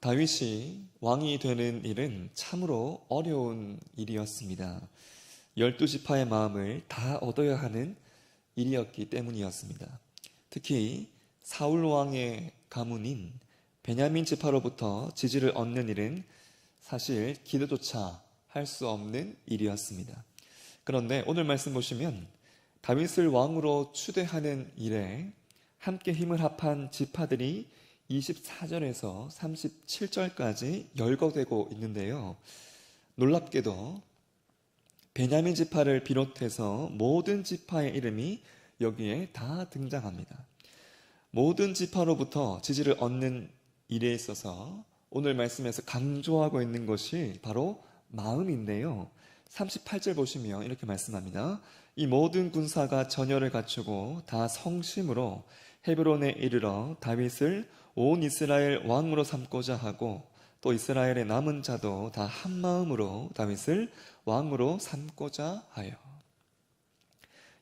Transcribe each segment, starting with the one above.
다윗이 왕이 되는 일은 참으로 어려운 일이었습니다. 12지파의 마음을 다 얻어야 하는 일이었기 때문이었습니다. 특히 사울 왕의 가문인 베냐민 지파로부터 지지를 얻는 일은 사실 기도조차 할 수 없는 일이었습니다. 그런데 오늘 말씀 보시면 다윗을 왕으로 추대하는 일에 함께 힘을 합한 지파들이 24절에서 37절까지 열거되고 있는데요. 놀랍게도 베냐민 지파를 비롯해서 모든 지파의 이름이 여기에 다 등장합니다. 모든 지파로부터 지지를 얻는 일에 있어서 오늘 말씀에서 강조하고 있는 것이 바로 마음인데요. 38절 보시면 이렇게 말씀합니다. 이 모든 군사가 전열을 갖추고 다 성심으로 헤브론에 이르러 다윗을 온 이스라엘 왕으로 삼고자 하고 또 이스라엘의 남은 자도 다 한마음으로 다윗을 왕으로 삼고자 하여.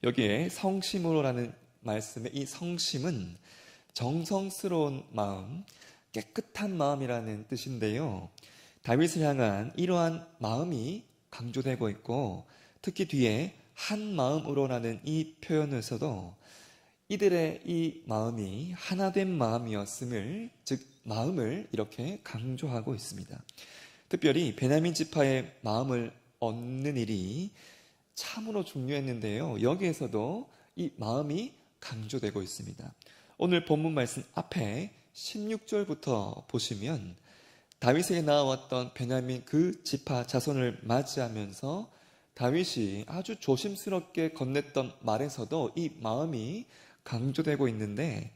여기에 성심으로라는 말씀의 이 성심은 정성스러운 마음, 깨끗한 마음이라는 뜻인데요. 다윗을 향한 이러한 마음이 강조되고 있고, 특히 뒤에 한 마음으로라는 이 표현에서도 이들의 이 마음이 하나된 마음이었음을, 즉 마음을 이렇게 강조하고 있습니다. 특별히 베냐민 지파의 마음을 얻는 일이 참으로 중요했는데요. 여기에서도 이 마음이 강조되고 있습니다. 오늘 본문 말씀 앞에 16절부터 보시면 다윗에게 나와왔던 베냐민 그 지파 자손을 맞이하면서 다윗이 아주 조심스럽게 건넸던 말에서도 이 마음이 강조되고 있는데,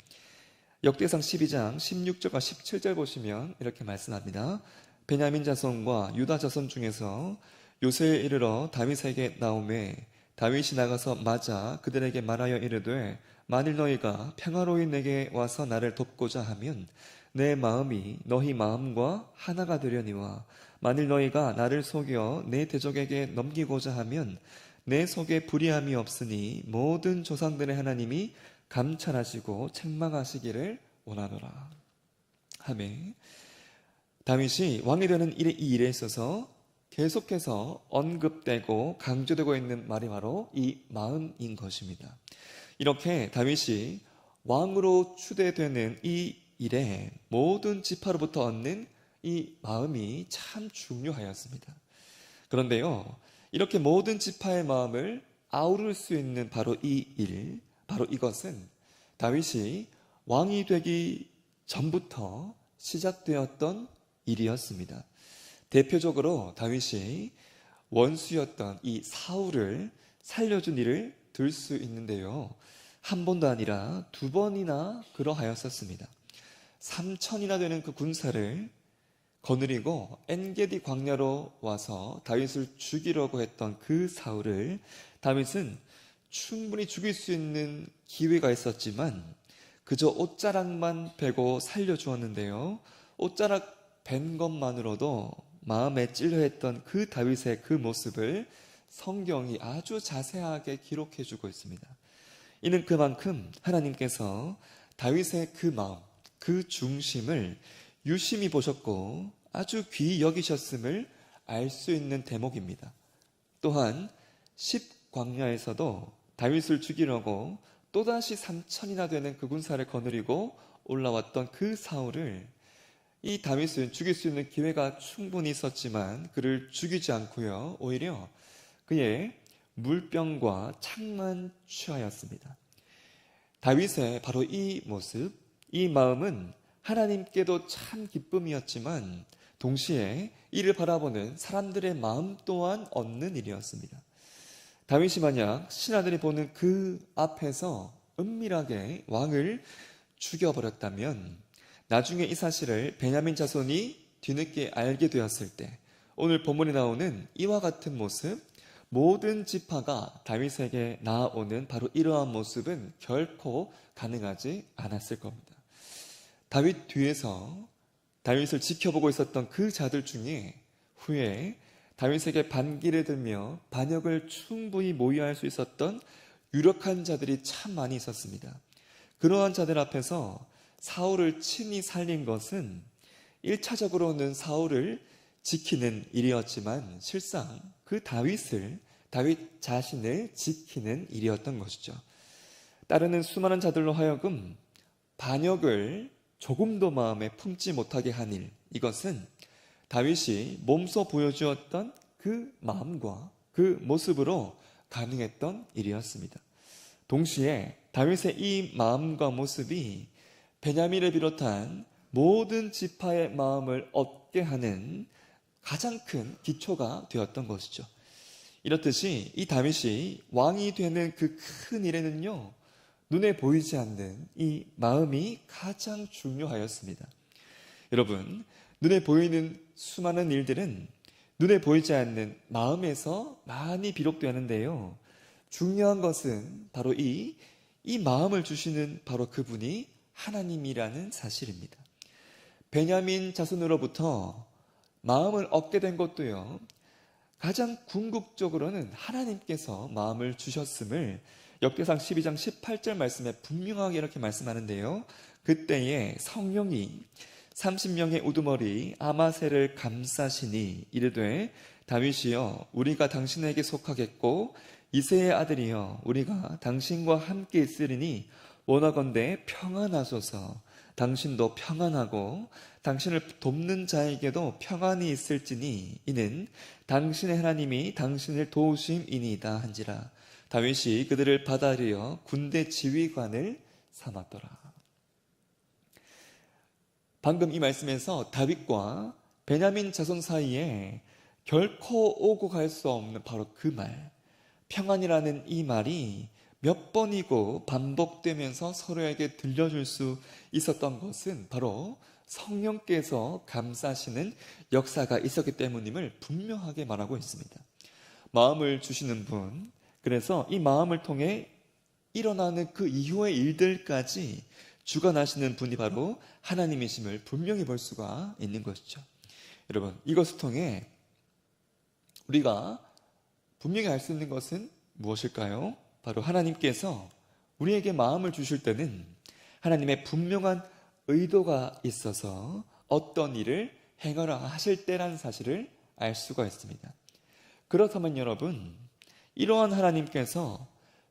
역대상 12장 16절과 17절 보시면 이렇게 말씀합니다. 베냐민 자손과 유다 자손 중에서 요새에 이르러 다윗에게 나오매 다윗이 나가서 맞아 그들에게 말하여 이르되 만일 너희가 평화로이 내게 와서 나를 돕고자 하면 내 마음이 너희 마음과 하나가 되려니와 만일 너희가 나를 속여 내 대적에게 넘기고자 하면 내 속에 불의함이 없으니 모든 조상들의 하나님이 감찰하시고 책망하시기를 원하노라 하며, 다윗이 왕이 되는 이 일에 있어서 계속해서 언급되고 강조되고 있는 말이 바로 이 마음인 것입니다. 이렇게 다윗이 왕으로 추대되는 이 일에 모든 지파로부터 얻는 이 마음이 참 중요하였습니다. 그런데요, 이렇게 모든 지파의 마음을 아우를 수 있는 바로 이 일, 바로 이것은 다윗이 왕이 되기 전부터 시작되었던 일이었습니다. 대표적으로 다윗이 원수였던 이 사울을 살려준 일을 들 수 있는데요. 한 번도 아니라 두 번이나 그러하였었습니다. 3,000이나 되는 그 군사를 거느리고 엔게디 광야로 와서 다윗을 죽이려고 했던 그 사울을 다윗은 충분히 죽일 수 있는 기회가 있었지만 그저 옷자락만 베고 살려주었는데요. 옷자락 벤 것만으로도 마음에 찔려했던 그 다윗의 그 모습을 성경이 아주 자세하게 기록해주고 있습니다. 이는 그만큼 하나님께서 다윗의 그 마음, 그 중심을 유심히 보셨고 아주 귀히 여기셨음을 알 수 있는 대목입니다. 또한 10광야에서도 다윗을 죽이려고 또다시 3,000이나 되는 그 군사를 거느리고 올라왔던 그 사울을 이 다윗은 죽일 수 있는 기회가 충분히 있었지만 그를 죽이지 않고요, 오히려 그의 물병과 창만 취하였습니다. 다윗의 바로 이 모습, 이 마음은 하나님께도 참 기쁨이었지만 동시에 이를 바라보는 사람들의 마음 또한 얻는 일이었습니다. 다윗이 만약 신하들이 보는 그 앞에서 은밀하게 왕을 죽여버렸다면 나중에 이 사실을 베냐민 자손이 뒤늦게 알게 되었을 때 오늘 본문에 나오는 이와 같은 모습, 모든 지파가 다윗에게 나아오는 바로 이러한 모습은 결코 가능하지 않았을 겁니다. 다윗 뒤에서 다윗을 지켜보고 있었던 그 자들 중에 후에 다윗에게 반기를 들며 반역을 충분히 모의할 수 있었던 유력한 자들이 참 많이 있었습니다. 그러한 자들 앞에서 사울을 친히 살린 것은 1차적으로는 사울을 지키는 일이었지만 실상 그 다윗 자신을 지키는 일이었던 것이죠. 따르는 수많은 자들로 하여금 반역을 조금도 마음에 품지 못하게 한 일, 이것은 다윗이 몸소 보여주었던 그 마음과 그 모습으로 가능했던 일이었습니다. 동시에 다윗의 이 마음과 모습이 베냐민을 비롯한 모든 지파의 마음을 얻게 하는 가장 큰 기초가 되었던 것이죠. 이렇듯이 이 다윗이 왕이 되는 그 큰 일에는요, 눈에 보이지 않는 이 마음이 가장 중요하였습니다. 여러분, 눈에 보이는 수많은 일들은 눈에 보이지 않는 마음에서 많이 비롯되는데요. 중요한 것은 바로 이 마음을 주시는 바로 그분이 하나님이라는 사실입니다. 베냐민 자손으로부터 마음을 얻게 된 것도요, 가장 궁극적으로는 하나님께서 마음을 주셨음을 역대상 12장 18절 말씀에 분명하게 이렇게 말씀하는데요. 그때에 성령이 30명의 우두머리 아마새를 감싸시니 이르되 다윗이여 우리가 당신에게 속하겠고 이새의 아들이여 우리가 당신과 함께 있으리니 원하건대 평안하소서. 당신도 평안하고 당신을 돕는 자에게도 평안이 있을지니 이는 당신의 하나님이 당신을 도우심이니이다 한지라. 다윗이 그들을 받아들여 군대 지휘관을 삼았더라. 방금 이 말씀에서 다윗과 베냐민 자손 사이에 결코 오고 갈 수 없는 바로 그 말, 평안이라는 이 말이 몇 번이고 반복되면서 서로에게 들려줄 수 있었던 것은 바로 성령께서 감싸시는 역사가 있었기 때문임을 분명하게 말하고 있습니다. 마음을 주시는 분, 그래서 이 마음을 통해 일어나는 그 이후의 일들까지 주관하시는 분이 바로 하나님이심을 분명히 볼 수가 있는 것이죠. 여러분, 이것을 통해 우리가 분명히 알 수 있는 것은 무엇일까요? 바로 하나님께서 우리에게 마음을 주실 때는 하나님의 분명한 의도가 있어서 어떤 일을 행하라 하실 때라는 사실을 알 수가 있습니다. 그렇다면 여러분, 이러한 하나님께서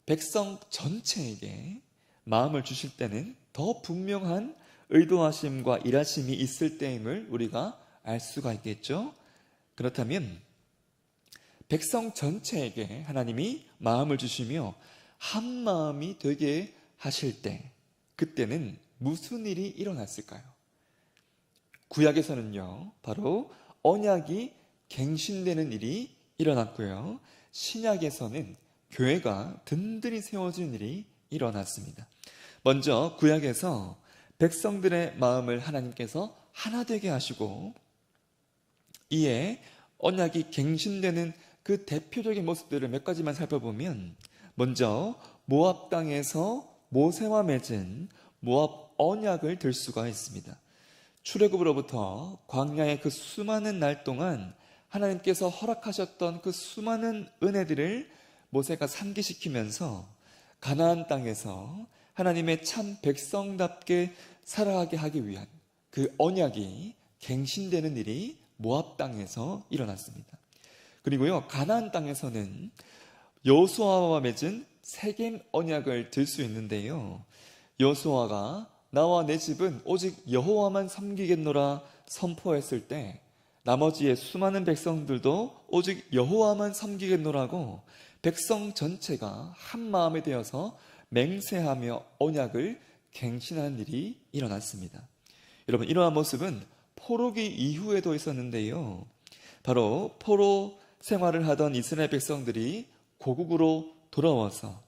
백성 전체에게 마음을 주실 때는 더 분명한 의도하심과 일하심이 있을 때임을 우리가 알 수가 있겠죠. 그렇다면 백성 전체에게 하나님이 마음을 주시며 한 마음이 되게 하실 때, 그때는 무슨 일이 일어났을까요? 구약에서는요, 바로 언약이 갱신되는 일이 일어났고요, 신약에서는 교회가 든든히 세워진 일이 일어났습니다. 먼저 구약에서 백성들의 마음을 하나님께서 하나 되게 하시고, 이에 언약이 갱신되는 그 대표적인 모습들을 몇 가지만 살펴보면, 먼저 모압 땅에서 모세와 맺은 모압 언약을 들 수가 있습니다. 출애굽으로부터 광야의 그 수많은 날 동안 하나님께서 허락하셨던 그 수많은 은혜들을 모세가 상기시키면서 가나안 땅에서 하나님의 참 백성답게 살아가게 하기 위한 그 언약이 갱신되는 일이 모압 땅에서 일어났습니다. 그리고요, 가나안 땅에서는 여호수아와 맺은 세겜 언약을 들 수 있는데요, 여호수아가 나와 내 집은 오직 여호와만 섬기겠노라 선포했을 때 나머지의 수많은 백성들도 오직 여호와만 섬기겠노라고 백성 전체가 한 마음이 되어서 맹세하며 언약을 갱신하는 일이 일어났습니다. 여러분, 이러한 모습은 포로기 이후에도 있었는데요, 바로 포로 생활을 하던 이스라엘 백성들이 고국으로 돌아와서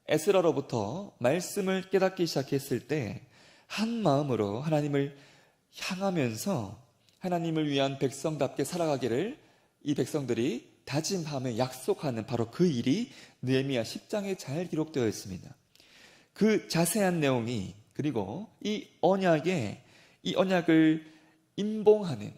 에스라로부터 말씀을 깨닫기 시작했을 때 한 마음으로 하나님을 향하면서 하나님을 위한 백성답게 살아가기를 이 백성들이 다짐하며 약속하는 바로 그 일이 느헤미야 10장에 잘 기록되어 있습니다. 그 자세한 내용이, 그리고 이 언약을 임봉하는,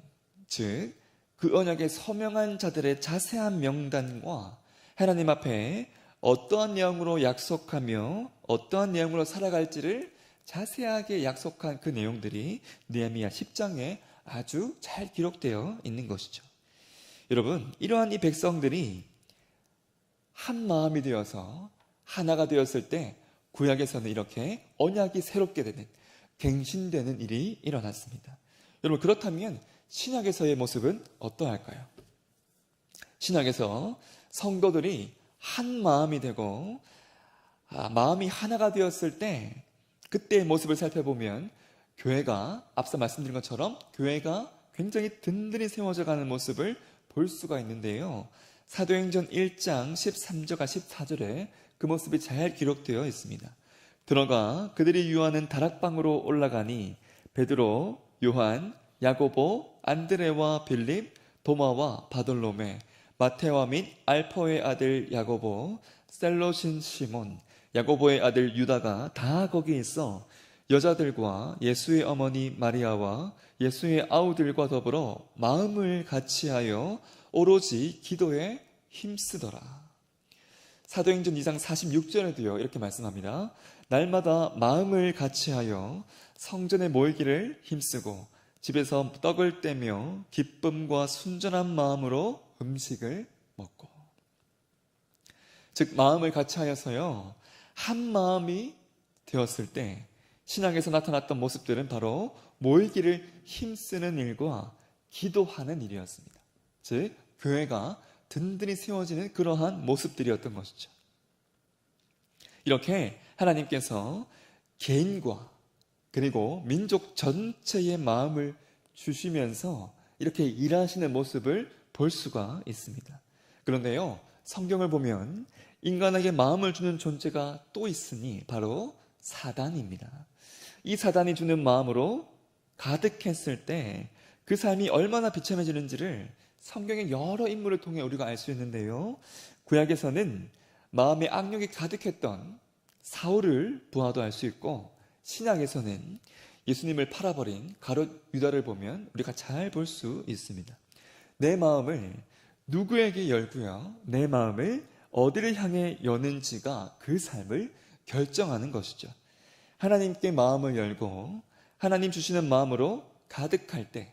즉 그 언약에 서명한 자들의 자세한 명단과 하나님 앞에 어떠한 내용으로 약속하며 어떠한 내용으로 살아갈지를 자세하게 약속한 그 내용들이 느헤미야 10장에 아주 잘 기록되어 있는 것이죠. 여러분, 이러한 이 백성들이 한 마음이 되어서 하나가 되었을 때 구약에서는 이렇게 언약이 새롭게 되는, 갱신되는 일이 일어났습니다. 여러분, 그렇다면 신약에서의 모습은 어떠할까요? 신약에서 성도들이 한 마음이 되고 마음이 하나가 되었을 때 그때의 모습을 살펴보면 교회가, 앞서 말씀드린 것처럼 교회가 굉장히 든든히 세워져 가는 모습을 볼 수가 있는데요. 사도행전 1장 13절과 14절에 그 모습이 잘 기록되어 있습니다. 들어가 그들이 유하는 다락방으로 올라가니 베드로, 요한, 야고보, 안드레와 빌립, 도마와 바돌로메, 마테와 및 알퍼의 아들 야고보, 셀롯인 시몬, 야고보의 아들 유다가 다 거기 있어 여자들과 예수의 어머니 마리아와 예수의 아우들과 더불어 마음을 같이하여 오로지 기도에 힘쓰더라. 사도행전 2장 46절에도요, 이렇게 말씀합니다. 날마다 마음을 같이하여 성전에 모이기를 힘쓰고 집에서 떡을 떼며 기쁨과 순전한 마음으로 음식을 먹고. 즉, 마음을 같이하여서요, 한 마음이 되었을 때 신앙에서 나타났던 모습들은 바로 모이기를 힘쓰는 일과 기도하는 일이었습니다. 즉, 교회가 든든히 세워지는 그러한 모습들이었던 것이죠. 이렇게 하나님께서 개인과 그리고 민족 전체의 마음을 주시면서 이렇게 일하시는 모습을 볼 수가 있습니다. 그런데요, 성경을 보면 인간에게 마음을 주는 존재가 또 있으니 바로 사단입니다. 이 사단이 주는 마음으로 가득했을 때 그 삶이 얼마나 비참해지는지를 성경의 여러 인물을 통해 우리가 알 수 있는데요. 구약에서는 마음에 악력이 가득했던 사울을 보아도 알 수 있고, 신약에서는 예수님을 팔아버린 가룟 유다를 보면 우리가 잘 볼 수 있습니다. 내 마음을 누구에게 열고요, 내 마음을 어디를 향해 여는지가 그 삶을 결정하는 것이죠. 하나님께 마음을 열고 하나님 주시는 마음으로 가득할 때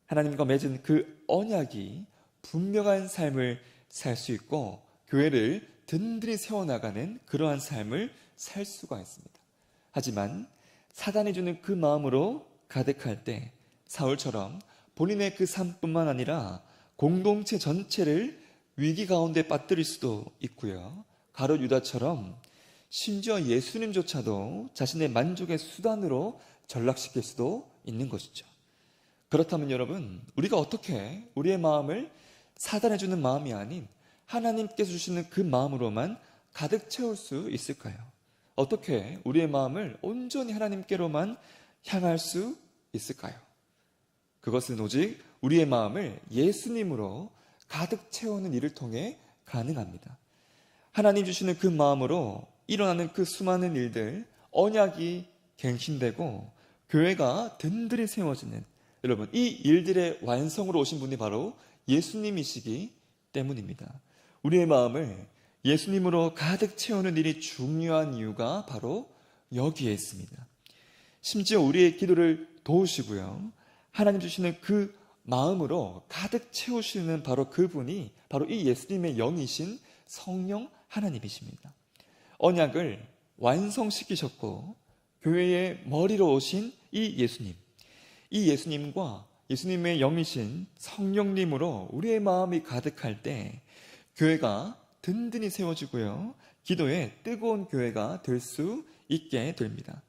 하나님과 맺은 그 언약이 분명한 삶을 살 수 있고 교회를 든든히 세워나가는 그러한 삶을 살 수가 있습니다. 하지만 사단이 주는 그 마음으로 가득할 때 사울처럼 본인의 그 삶뿐만 아니라 공동체 전체를 위기 가운데 빠뜨릴 수도 있고요. 가룟 유다처럼 심지어 예수님조차도 자신의 만족의 수단으로 전락시킬 수도 있는 것이죠. 그렇다면 여러분, 우리가 어떻게 우리의 마음을 사단에 주는 마음이 아닌 하나님께서 주시는 그 마음으로만 가득 채울 수 있을까요? 어떻게 우리의 마음을 온전히 하나님께로만 향할 수 있을까요? 그것은 오직 우리의 마음을 예수님으로 가득 채우는 일을 통해 가능합니다. 하나님 주시는 그 마음으로 일어나는 그 수많은 일들, 언약이 갱신되고 교회가 든든히 세워지는, 여러분, 이 일들의 완성으로 오신 분이 바로 예수님이시기 때문입니다. 우리의 마음을 예수님으로 가득 채우는 일이 중요한 이유가 바로 여기에 있습니다. 심지어 우리의 기도를 도우시고요, 하나님 주시는 그 마음으로 가득 채우시는 바로 그분이 바로 이 예수님의 영이신 성령 하나님이십니다. 언약을 완성시키셨고 교회의 머리로 오신 이 예수님, 이 예수님과 예수님의 영이신 성령님으로 우리의 마음이 가득할 때 교회가 든든히 세워지고요, 기도에 뜨거운 교회가 될 수 있게 됩니다.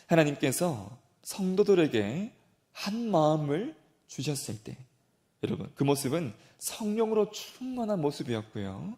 하나님께서 성도들에게 한 마음을 주셨을 때, 여러분, 그 모습은 성령으로 충만한 모습이었고요,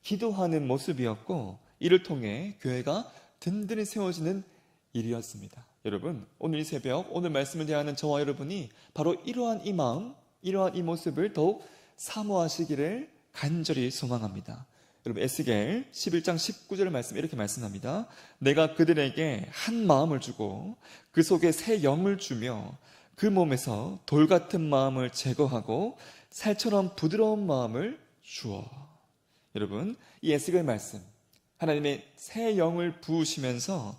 기도하는 모습이었고, 이를 통해 교회가 든든히 세워지는 일이었습니다. 여러분, 오늘 이 새벽 오늘 말씀을 대하는 저와 여러분이 바로 이러한 이 마음, 이러한 이 모습을 더욱 사모하시기를 간절히 소망합니다. 여러분, 에스겔 11장 19절 말씀 이렇게 말씀합니다. 내가 그들에게 한 마음을 주고 그 속에 새 영을 주며 그 몸에서 돌 같은 마음을 제거하고 살처럼 부드러운 마음을 주어. 여러분, 이 에스겔 말씀, 하나님의 새 영을 부으시면서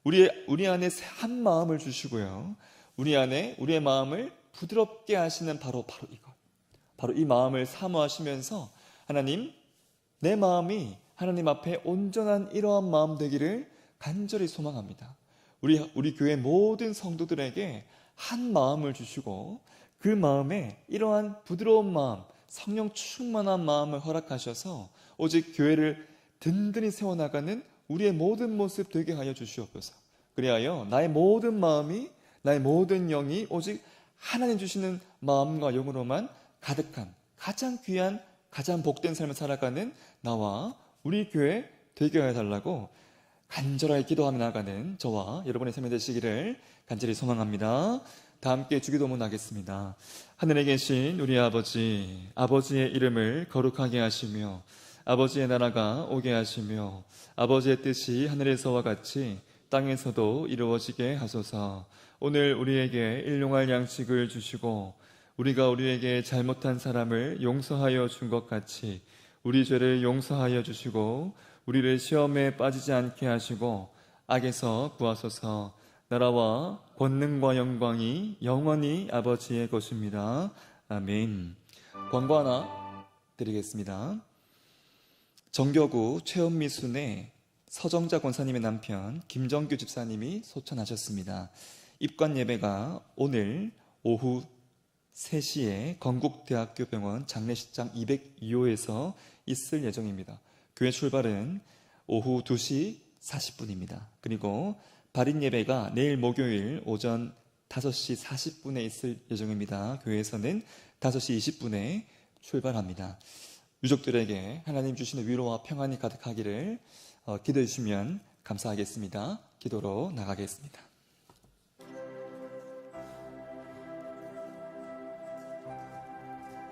우리 안에 한 마음을 주시고요, 우리 안에 우리의 마음을 부드럽게 하시는 바로 이것. 바로 이 마음을 사모하시면서 하나님, 내 마음이 하나님 앞에 온전한 이러한 마음 되기를 간절히 소망합니다. 우리 교회 모든 성도들에게 한 마음을 주시고 그 마음에 이러한 부드러운 마음, 성령 충만한 마음을 허락하셔서 오직 교회를 든든히 세워나가는 우리의 모든 모습 되게 하여 주시옵소서. 그리하여 나의 모든 마음이, 나의 모든 영이 오직 하나님 주시는 마음과 영으로만 가득한 가장 귀한, 가장 복된 삶을 살아가는 나와 우리 교회 되게 해달라고 간절하게 기도하며 나가는 저와 여러분의 삶이 되시기를 간절히 소망합니다. 다 함께 주기도문 하겠습니다. 하늘에 계신 우리 아버지, 아버지의 이름을 거룩하게 하시며 아버지의 나라가 오게 하시며 아버지의 뜻이 하늘에서와 같이 땅에서도 이루어지게 하소서. 오늘 우리에게 일용할 양식을 주시고 우리가 우리에게 잘못한 사람을 용서하여 준 것 같이 우리 죄를 용서하여 주시고 우리를 시험에 빠지지 않게 하시고 악에서 구하소서. 나라와 권능과 영광이 영원히 아버지의 것입니다. 아멘. 권고 하나 드리겠습니다. 정교구 최은미순의 서정자 권사님의 남편 김정규 집사님이 소천하셨습니다. 입관 예배가 오늘 오후 3시에 건국대학교 병원 장례식장 202호에서 있을 예정입니다. 교회 출발은 오후 2시 40분입니다. 그리고 발인 예배가 내일 목요일 오전 5시 40분에 있을 예정입니다. 교회에서는 5시 20분에 출발합니다. 유족들에게 하나님 주시는 위로와 평안이 가득하기를 기도해 주시면 감사하겠습니다. 기도로 나가겠습니다.